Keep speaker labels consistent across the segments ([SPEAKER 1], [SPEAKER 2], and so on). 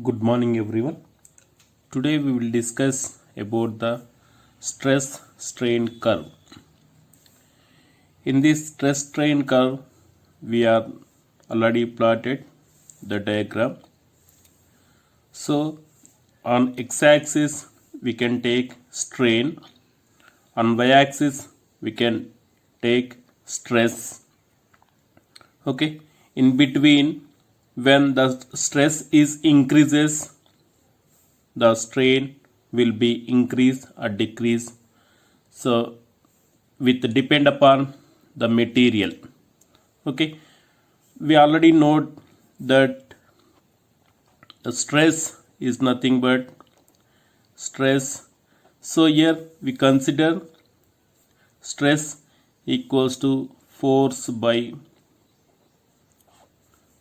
[SPEAKER 1] Good morning everyone. Today we will discuss about the stress strain curve. In this stress strain curve we are already plotted the diagram. So on x-axis we can take strain, on y-axis we can take stress. Okay, in between when the stress is increases, the strain will be increase or decrease, so with depend upon the material. Okay, we already know that the stress is nothing but stress. So here we consider stress equals to force by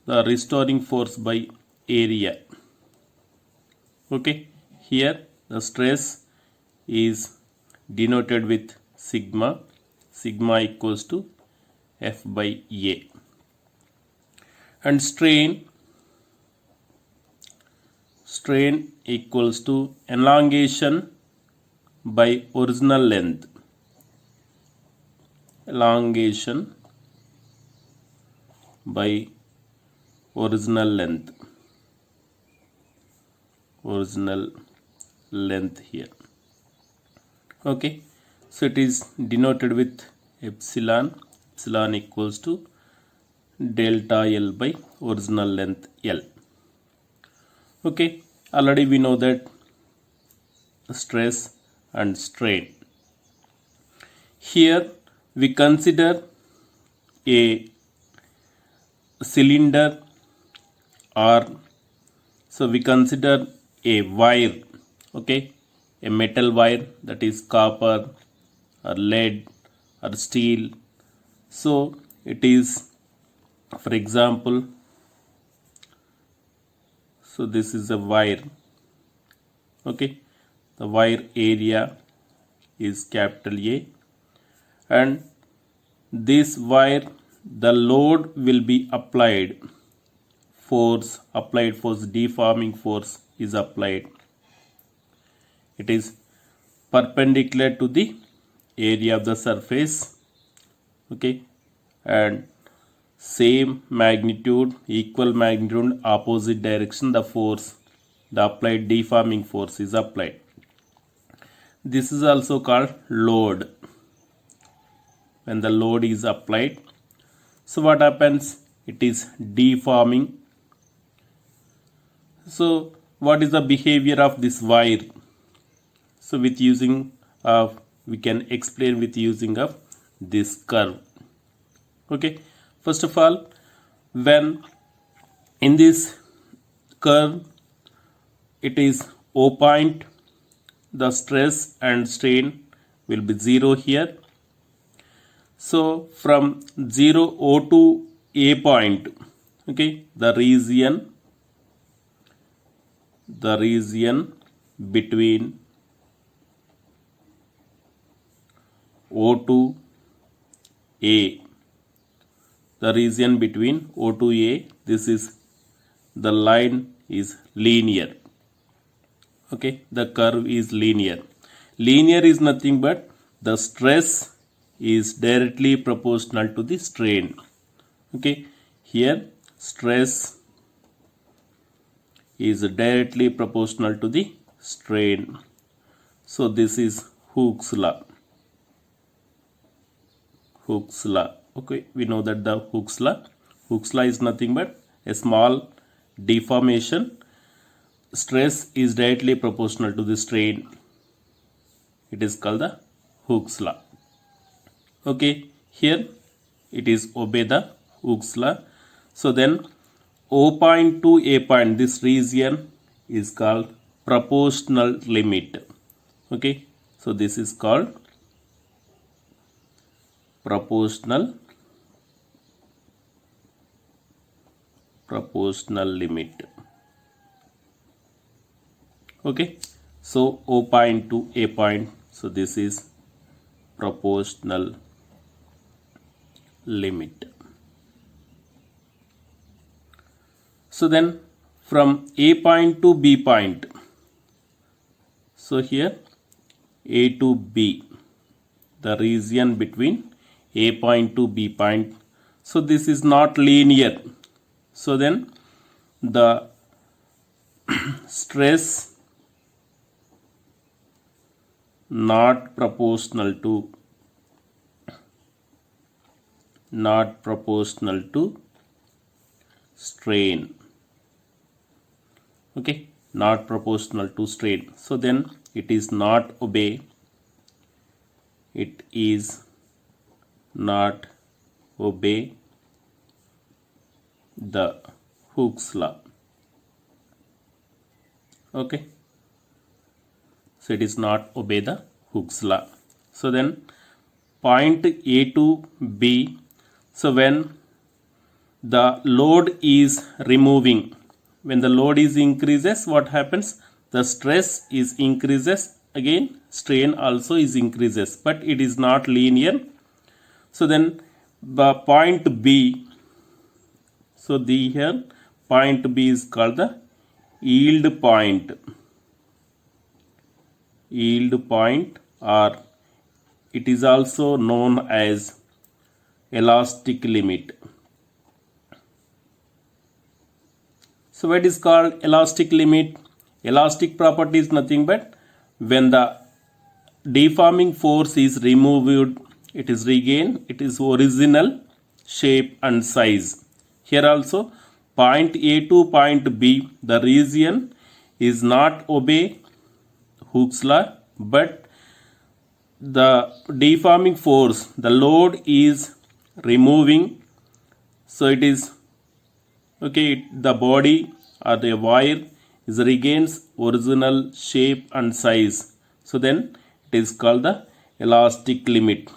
[SPEAKER 1] the restoring force by area. Okay, here the stress is denoted with sigma. Sigma equals to F by A. And strain equals to elongation by original length. Elongation by original length here. Okay, so it is denoted with epsilon. Epsilon equals to delta L by original length L. Okay, already we know that stress and strain. Here we consider a cylinder, or so we consider a wire. Okay, a metal wire, that is copper or lead or steel. So it is, for example, so this is a wire. Okay, the wire area is capital A, and this wire, the load will be applied, deforming force is applied. It is perpendicular to the area of the surface. Okay, and same magnitude, equal magnitude, opposite direction, the force, the applied deforming force is applied. This is also called load. When the load is applied, so what happens? It is deforming. So what is the behavior of this wire? So with using of, we can explain with using of this curve. Okay, first of all, when in this curve it is O point, the stress and strain will be 0 here. So from 0 O to A point, okay, the region between O to A, the region between O to A, this is, the line is linear. Okay, the curve is linear. Linear is nothing but the stress is directly proportional to the strain. Okay, here stress is directly proportional to the strain. So this is Hooke's law. Okay, we know that the Hooke's law is nothing but a small deformation. Stress is directly proportional to the strain. It is called the Hooke's law. Okay, here it is obey the Hooke's law. So then O point to A point, this region is called proportional limit. Okay, so this is called proportional limit. Okay, so O point to A point, so this is proportional limit. So then from A point to B point. So here A to B, the region between A point to B point. So this is not linear. So then the stress not proportional to strain. Okay, not proportional to strain. So then it is not obey. It is not obey the Hooke's law. Okay, so it is not obey the Hooke's law. So then point A to B. So when the load is removing, when the load is increases, what happens? The stress is increases, again strain also is increases, but it is not linear. So then the point B, so the here point B is called the yield point. Yield point, or it is also known as elastic limit. So what is called elastic limit? Elastic property is nothing but when the deforming force is removed, it is regained its original shape and size. Here also point A to point B, the region is not obey Hooke's law, but the deforming force, the load is removing. So it is okay, the body or the wire is regains original shape and size. So then it is called the elastic limit.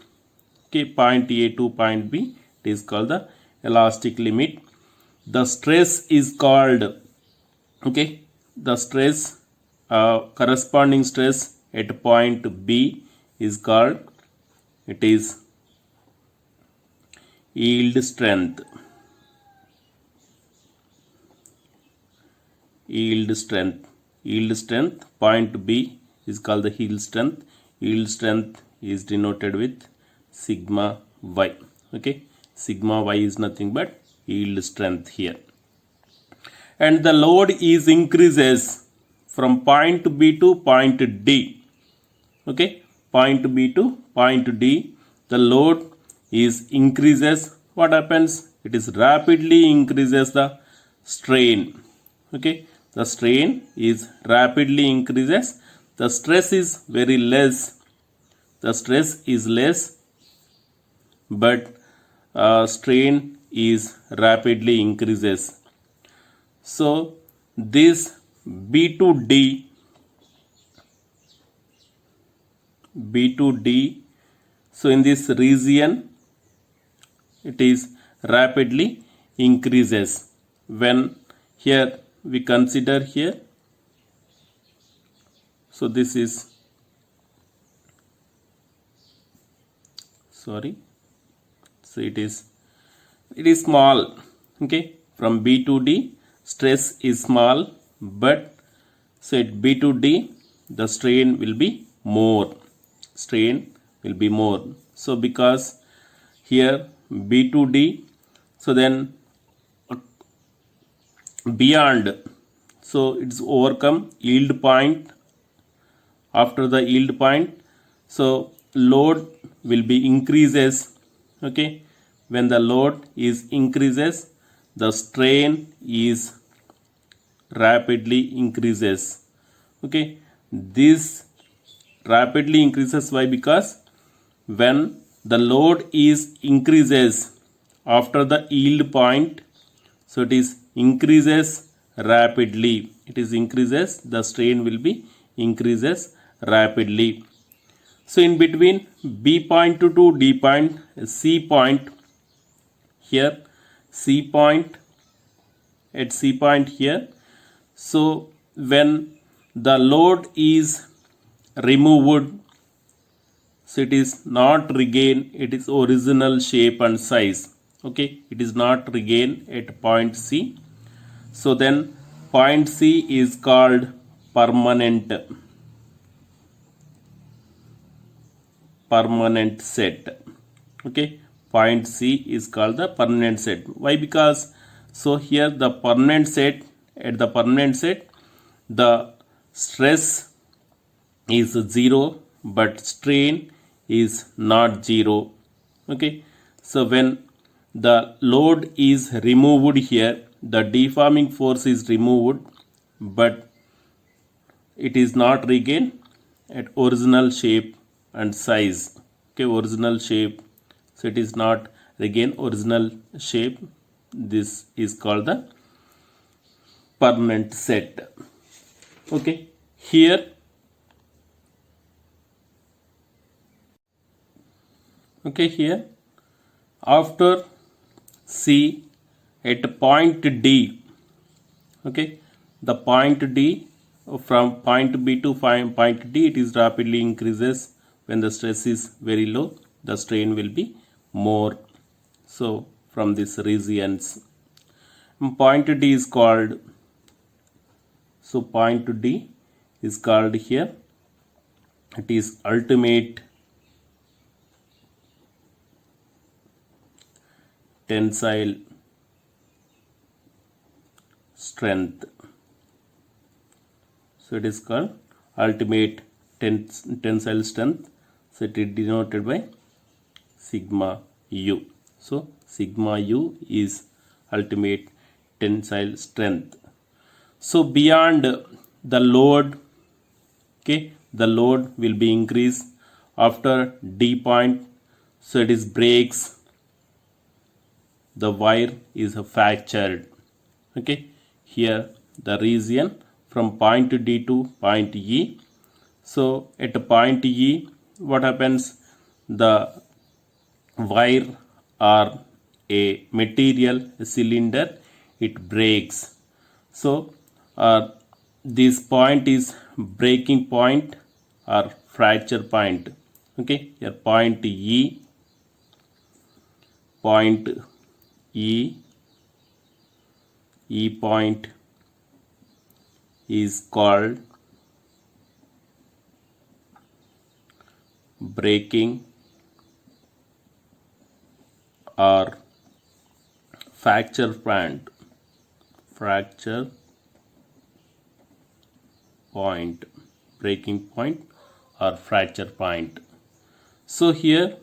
[SPEAKER 1] Okay, point A to point B, it is called the elastic limit. The stress is called, okay, the stress, corresponding stress at point B is called, it is yield strength. Yield strength, point B is called the yield strength. Yield strength is denoted with sigma y. Okay, sigma y is nothing but yield strength here. And the load is increases from point B to point D. Okay, point B to point D, the load is increases. What happens? It is rapidly increases the strain. Okay, the strain is rapidly increases. The stress is very less. The stress is less, but strain is rapidly increases. So this B to D, so in this region it is rapidly increases. When here we consider here, so this is, sorry, so it is small. Okay, from B to D stress is small, but so at B to D the strain will be more. So because here B to D, so then beyond, so it's overcome yield point. After the yield point, so load will be increases. Okay, when the load is increases, the strain is rapidly increases. Okay, this rapidly increases. Why? Because when the load is increases after the yield point, so it is increases rapidly. It is increases, the strain will be increases rapidly. So in between B point to D point, C point, here C point, at C point here, so when the load is removed, so it is not regain its original shape and size. Okay, it is not regain at point C. So then Point C is called permanent set. Okay, point C is called the permanent set. Why? Because so here the permanent set, at the permanent set the stress is 0 but strain is not 0. Okay, so when the load is removed here, the deforming force is removed, but it is not regained at original shape and size. Okay, original shape, so it is not regain original shape. This is called the permanent set. Okay, here after C at point D, okay, the point D, from point B to point D, it is rapidly increases. When the stress is very low, the strain will be more. So from these regions, point D is called, so point D is called here, it is ultimate tensile strength. So it is called ultimate tensile strength. So it is denoted by sigma u. So sigma u is ultimate tensile strength. So beyond the load, okay, the load will be increased after D point. So it is breaks, the wire is fractured. Okay, here the region from point D to point E. So at point E, what happens? The wire or a material cylinder, it breaks. So this point is breaking point or fracture point. Okay, here point E, point E point is called breaking or fracture point. Breaking point or fracture point. So here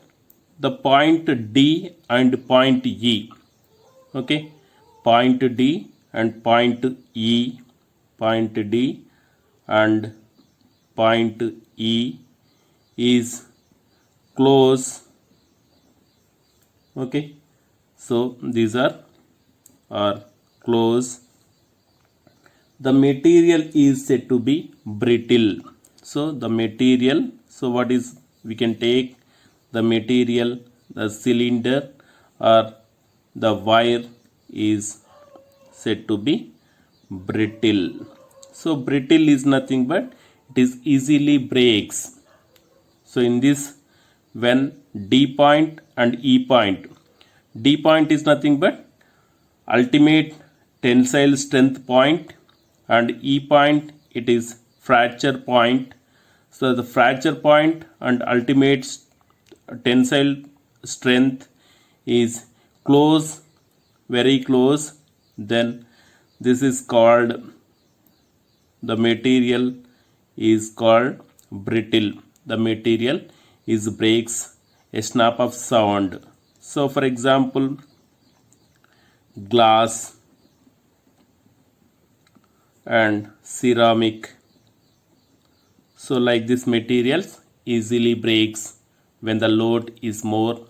[SPEAKER 1] the point D and point E, okay, point D and point E, point D and point E is close. Okay, so these are close. The material is said to be brittle. So the material, so what is, we can take the material, the cylinder or the wire is said to be brittle. So brittle is nothing but it is easily breaks. So in this, when D point and E point, D point is nothing but ultimate tensile strength point, and E point, it is fracture point. So the fracture point and ultimate tensile strength is close, very close. Then this is called, the material is called brittle. The material is breaks a snap of sound. So for example, glass and ceramic, so like this materials easily breaks when the load is more.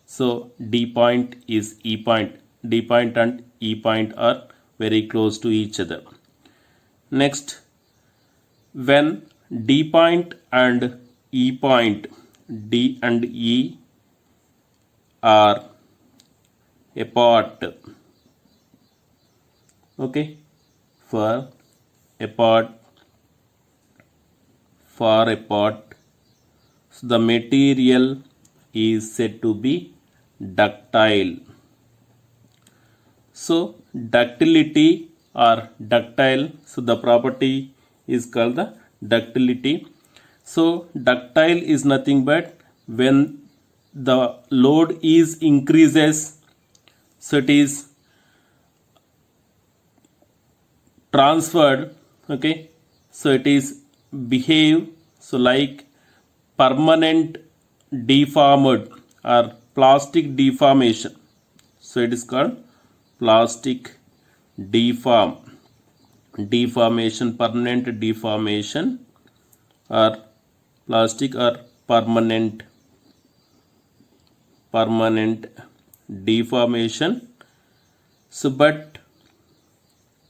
[SPEAKER 1] So D point is E point. D point and E point are very close to each other. Next, when D point and E point, D and E are apart, okay, far apart, so the material is said to be ductile. So ductility are ductile. So the property is called the ductility. So ductile is nothing but when the load is increases, so it is transferred, okay, so it is behave so like permanent deformed or plastic deformation. So it is called plastic deformation, permanent deformation, or plastic or permanent deformation. So but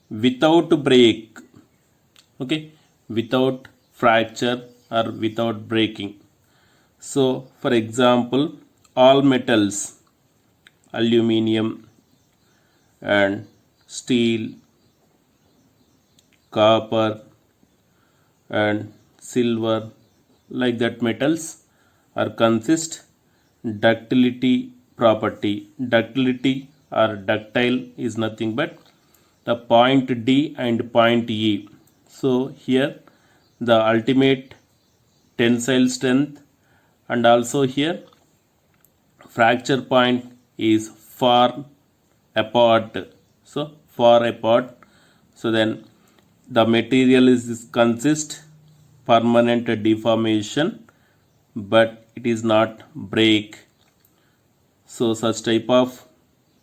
[SPEAKER 1] without break, okay, without fracture or without breaking. So for example, all metals, aluminium and steel, copper and silver, like that metals are consist ductility property. Ductility or ductile is nothing but the point D and point E. So here the ultimate tensile strength, and also here fracture point is far apart. So far apart. So then the material is consist permanent deformation, but it is not break. So such type of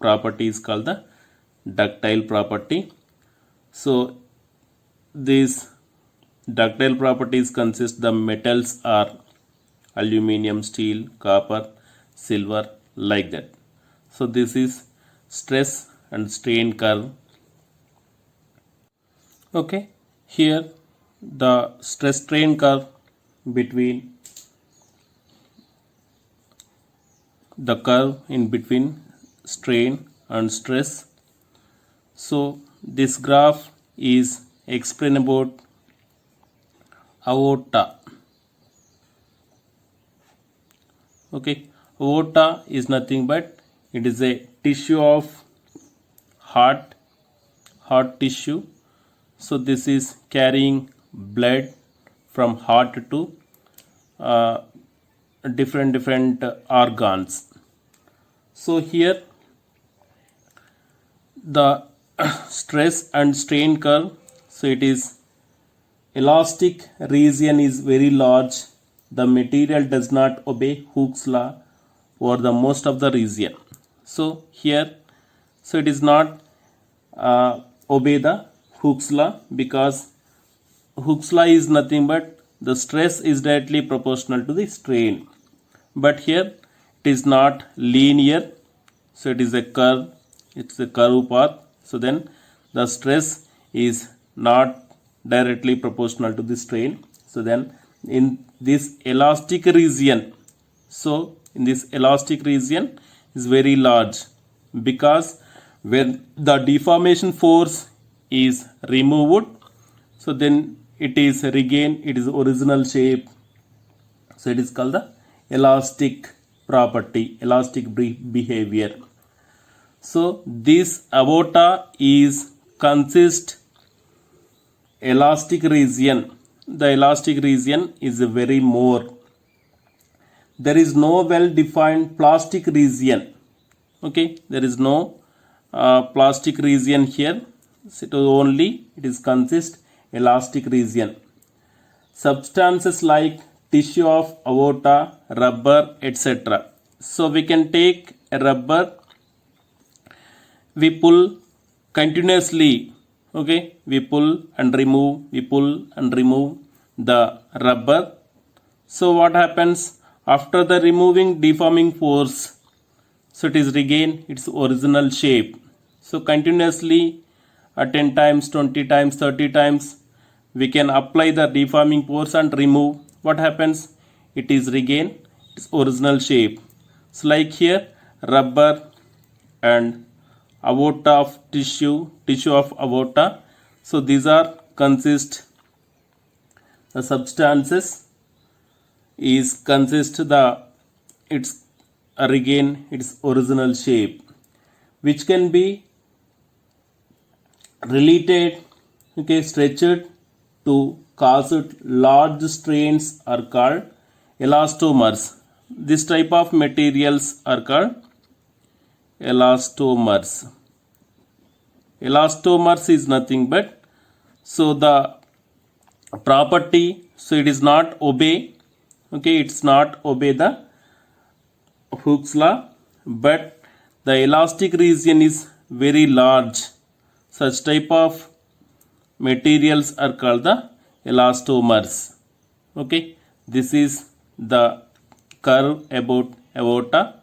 [SPEAKER 1] property is called the ductile property. So these ductile properties consist the metals are aluminium, steel, copper, silver, like that. So this is stress and strain curve. Okay, here the stress strain curve between the curve in between strain and stress. So this graph is explain about aorta. Okay, aorta is nothing but it is a tissue of heart tissue. So this is carrying blood from heart to different organs. So here the stress and strain curve, so it is elastic region is very large. The material does not obey Hooke's law over the most of the region. So here, so it is not obey the Hooke's law, because Hooke's law is nothing but the stress is directly proportional to the strain. But here it is not linear, so it is a curve, it's a curve path. So then the stress is not directly proportional to the strain. So then in this elastic region, so in this elastic region is very large, because when the deformation force is removed, so then it is regain its original shape. So it is called the elastic property, elastic behavior. So this aorta is consist elastic region. The elastic region is very more. There is no well defined plastic region. Okay, there is no plastic region here. So it is consist elastic region. Substances like tissue of aorta, rubber, etc. So we can take a rubber, we pull continuously, okay, we pull and remove the rubber. So what happens after the removing deforming force? So it is regain its original shape. So continuously 10 times, 20 times, 30 times we can apply the deforming force and remove. What happens? It is regain its original shape. So like here rubber and aorta of tissue of aorta. So these are consist the substances is consist the its regain its original shape, which can be related, okay, stretched to cause large strains are called elastomers. This type of materials are called elastomers. Elastomers is nothing but, so the property, so it is not obey, okay, it's not obey the Hooke's law, but the elastic region is very large. Such type of materials are called the elastomers. Okay, this is the curve about aorta.